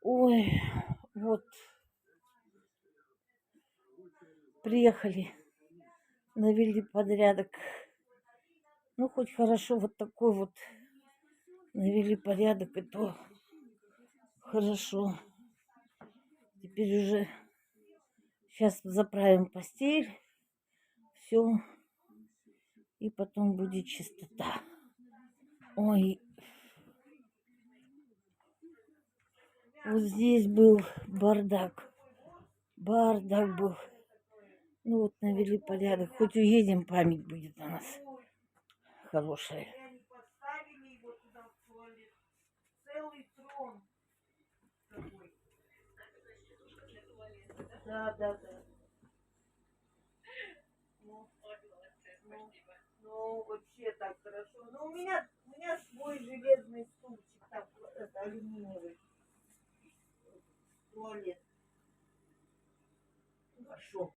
Ой, вот приехали, навели порядок. Ну, хоть хорошо, вот такой вот навели порядок, и то хорошо. Теперь уже сейчас заправим постель, все, и потом будет чистота. Ой, вот здесь был бардак. Бардак был. Ну вот навели порядок. Хоть уедем, память будет о нас хорошая. Да, да, да. Ну, вообще так хорошо. Но у меня свой железный стульчик, там, это, алюминиевый туалет. Хорошо.